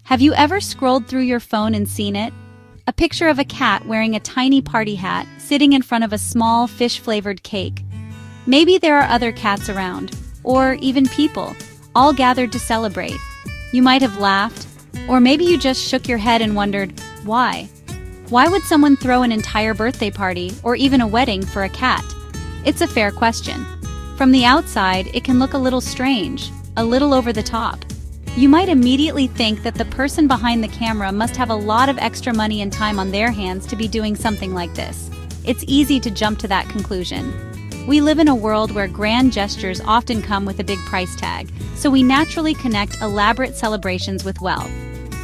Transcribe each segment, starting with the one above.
Have you ever scrolled through your phone and seen it? A picture of a cat wearing a tiny party hat, sitting in front of a small fish-flavored cake. Maybe there are other cats around, or even people, all gathered to celebrate. You might have laughed, or maybe you just shook your head and wondered, why? Why would someone throw an entire birthday party, or even a wedding, for a cat? It's a fair question. From the outside, it can look a little strange, a little over the top. You might immediately think that the person behind the camera must have a lot of extra money and time on their hands to be doing something like this. It's easy to jump to that conclusion. We live in a world where grand gestures often come with a big price tag, so we naturally connect elaborate celebrations with wealth.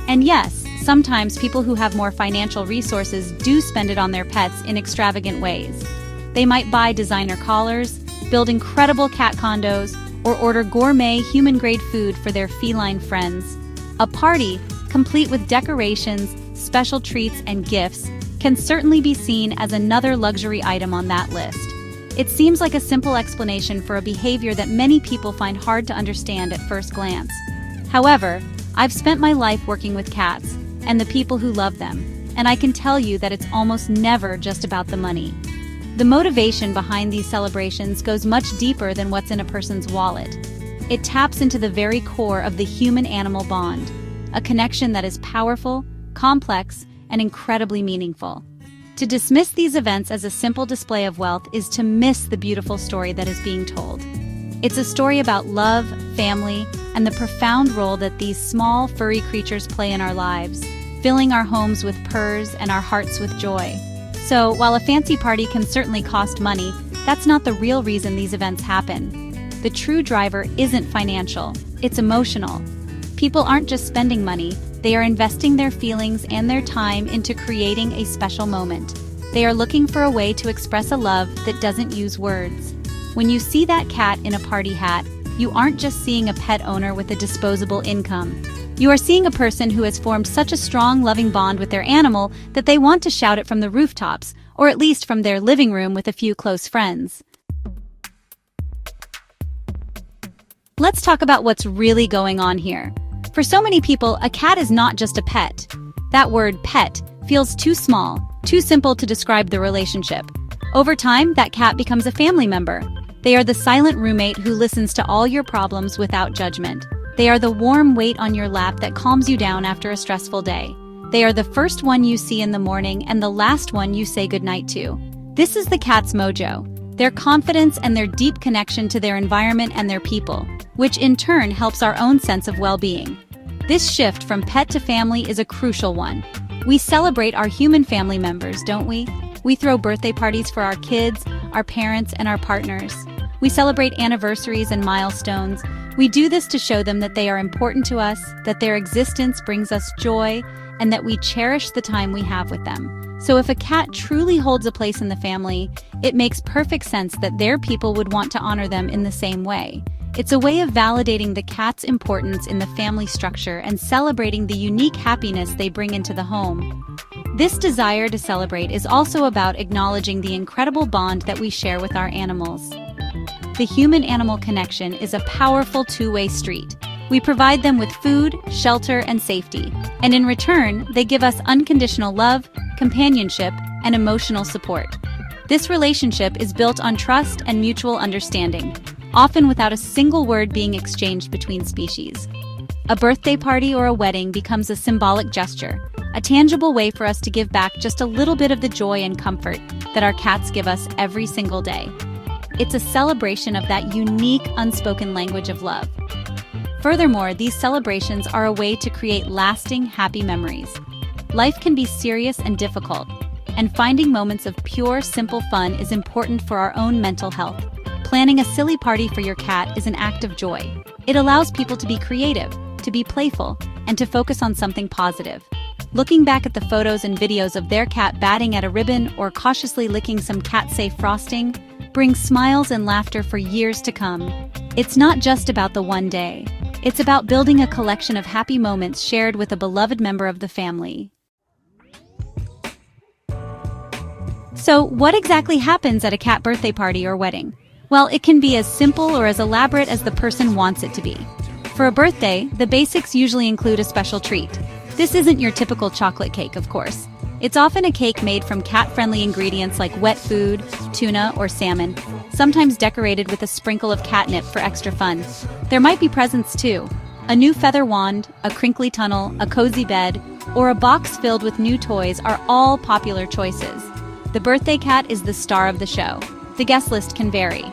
And yes, sometimes people who have more financial resources do spend it on their pets in extravagant ways. They might buy designer collars, build incredible cat condos, or order gourmet human-grade food for their feline friends. A party, complete with decorations, special treats, and gifts, can certainly be seen as another luxury item on that list. It seems like a simple explanation for a behavior that many people find hard to understand at first glance. However, I've spent my life working with cats and the people who love them, and I can tell you that it's almost never just about the money. The motivation behind these celebrations goes much deeper than what's in a person's wallet. It taps into the very core of the human-animal bond, a connection that is powerful, complex, and incredibly meaningful. To dismiss these events as a simple display of wealth is to miss the beautiful story that is being told. It's a story about love, family, and the profound role that these small, furry creatures play in our lives, filling our homes with purrs and our hearts with joy. So, while a fancy party can certainly cost money, that's not the real reason these events happen. The true driver isn't financial, it's emotional. People aren't just spending money, they are investing their feelings and their time into creating a special moment. They are looking for a way to express a love that doesn't use words. When you see that cat in a party hat, you aren't just seeing a pet owner with a disposable income. You are seeing a person who has formed such a strong, loving bond with their animal that they want to shout it from the rooftops, or at least from their living room with a few close friends. Let's talk about what's really going on here. For so many people, a cat is not just a pet. That word pet feels too small, too simple to describe the relationship. Over time, that cat becomes a family member. They are the silent roommate who listens to all your problems without judgment. They are the warm weight on your lap that calms you down after a stressful day. They are the first one you see in the morning and the last one you say goodnight to. This is the cat's mojo, their confidence and their deep connection to their environment and their people, which in turn helps our own sense of well-being. This shift from pet to family is a crucial one. We celebrate our human family members, don't we? We throw birthday parties for our kids, our parents, and our partners. We celebrate anniversaries and milestones. We do this to show them that they are important to us, that their existence brings us joy, and that we cherish the time we have with them. So if a cat truly holds a place in the family, it makes perfect sense that their people would want to honor them in the same way. It's a way of validating the cat's importance in the family structure and celebrating the unique happiness they bring into the home. This desire to celebrate is also about acknowledging the incredible bond that we share with our animals. The human-animal connection is a powerful two-way street. We provide them with food, shelter, and safety, and in return, they give us unconditional love, companionship, and emotional support. This relationship is built on trust and mutual understanding, often without a single word being exchanged between species. A birthday party or a wedding becomes a symbolic gesture, a tangible way for us to give back just a little bit of the joy and comfort that our cats give us every single day. It's a celebration of that unique, unspoken language of love. Furthermore, these celebrations are a way to create lasting, happy memories. Life can be serious and difficult, and finding moments of pure, simple fun is important for our own mental health. Planning a silly party for your cat is an act of joy. It allows people to be creative, to be playful, and to focus on something positive. Looking back at the photos and videos of their cat batting at a ribbon or cautiously licking some cat-safe frosting brings smiles and laughter for years to come. It's not just about the one day. It's about building a collection of happy moments shared with a beloved member of the family. So, what exactly happens at a cat birthday party or wedding? Well, it can be as simple or as elaborate as the person wants it to be. For a birthday, the basics usually include a special treat. This isn't your typical chocolate cake, of course. It's often a cake made from cat-friendly ingredients like wet food, tuna, or salmon, sometimes decorated with a sprinkle of catnip for extra fun. There might be presents too. A new feather wand, a crinkly tunnel, a cozy bed, or a box filled with new toys are all popular choices. The birthday cat is the star of the show. The guest list can vary.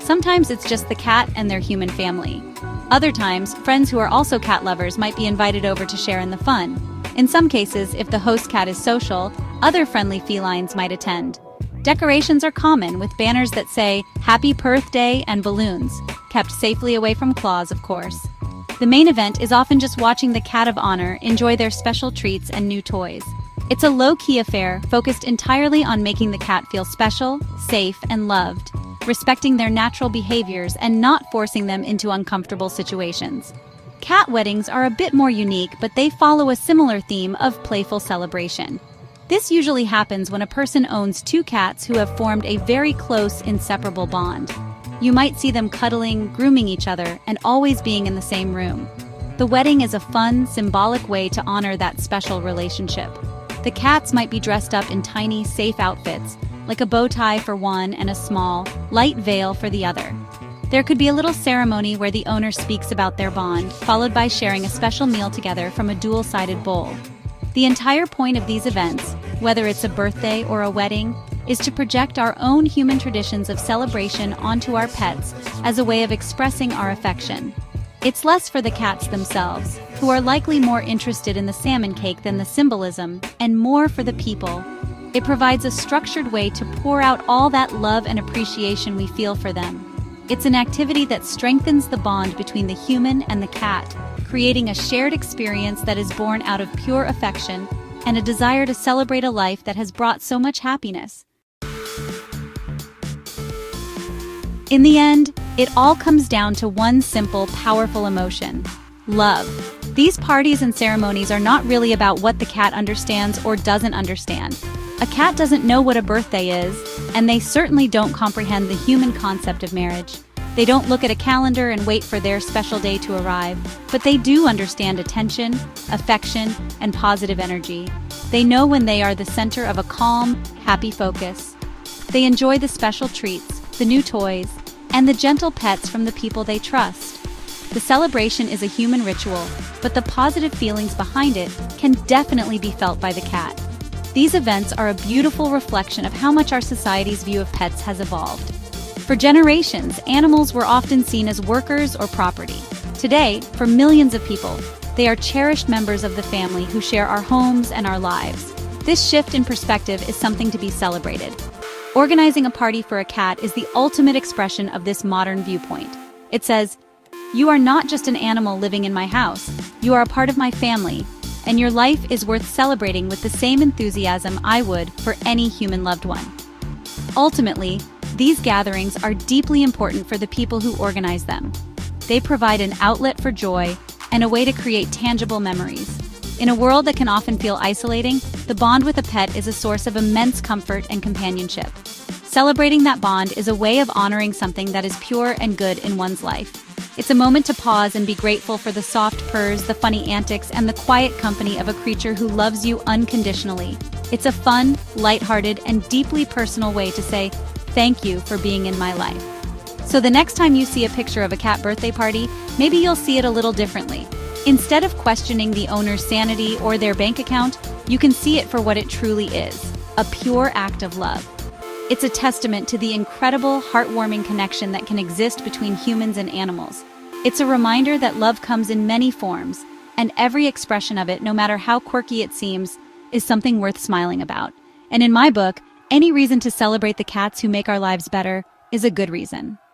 Sometimes it's just the cat and their human family. Other times, friends who are also cat lovers might be invited over to share in the fun. In some cases, if the host cat is social, other friendly felines might attend. Decorations are common, with banners that say, "Happy Birthday" and balloons, kept safely away from claws, of course. The main event is often just watching the cat of honor enjoy their special treats and new toys. It's a low-key affair focused entirely on making the cat feel special, safe, and loved, respecting their natural behaviors and not forcing them into uncomfortable situations. Cat weddings are a bit more unique, but they follow a similar theme of playful celebration. This usually happens when a person owns two cats who have formed a very close, inseparable bond. You might see them cuddling, grooming each other, and always being in the same room. The wedding is a fun, symbolic way to honor that special relationship. The cats might be dressed up in tiny, safe outfits, like a bow tie for one and a small, light veil for the other. There could be a little ceremony where the owner speaks about their bond, followed by sharing a special meal together from a dual-sided bowl. The entire point of these events, whether it's a birthday or a wedding, is to project our own human traditions of celebration onto our pets as a way of expressing our affection. It's less for the cats themselves, who are likely more interested in the salmon cake than the symbolism, and more for the people. It provides a structured way to pour out all that love and appreciation we feel for them. It's an activity that strengthens the bond between the human and the cat, creating a shared experience that is born out of pure affection and a desire to celebrate a life that has brought so much happiness. In the end, it all comes down to one simple, powerful emotion: love. These parties and ceremonies are not really about what the cat understands or doesn't understand. A cat doesn't know what a birthday is, and they certainly don't comprehend the human concept of marriage. They don't look at a calendar and wait for their special day to arrive, but they do understand attention, affection, and positive energy. They know when they are the center of a calm, happy focus. They enjoy the special treats, the new toys, and the gentle pets from the people they trust. The celebration is a human ritual, but the positive feelings behind it can definitely be felt by the cat. These events are a beautiful reflection of how much our society's view of pets has evolved. For generations, animals were often seen as workers or property. Today, for millions of people, they are cherished members of the family who share our homes and our lives. This shift in perspective is something to be celebrated. Organizing a party for a cat is the ultimate expression of this modern viewpoint. It says, "You are not just an animal living in my house, you are a part of my family, and your life is worth celebrating with the same enthusiasm I would for any human loved one." Ultimately, these gatherings are deeply important for the people who organize them. They provide an outlet for joy and a way to create tangible memories. In a world that can often feel isolating, the bond with a pet is a source of immense comfort and companionship. Celebrating that bond is a way of honoring something that is pure and good in one's life. It's a moment to pause and be grateful for the soft purrs, the funny antics, and the quiet company of a creature who loves you unconditionally. It's a fun, lighthearted, and deeply personal way to say, "Thank you for being in my life." So the next time you see a picture of a cat birthday party, maybe you'll see it a little differently. Instead of questioning the owner's sanity or their bank account, you can see it for what it truly is: a pure act of love. It's a testament to the incredible, heartwarming connection that can exist between humans and animals. It's a reminder that love comes in many forms, and every expression of it, no matter how quirky it seems, is something worth smiling about. And in my book, any reason to celebrate the cats who make our lives better is a good reason.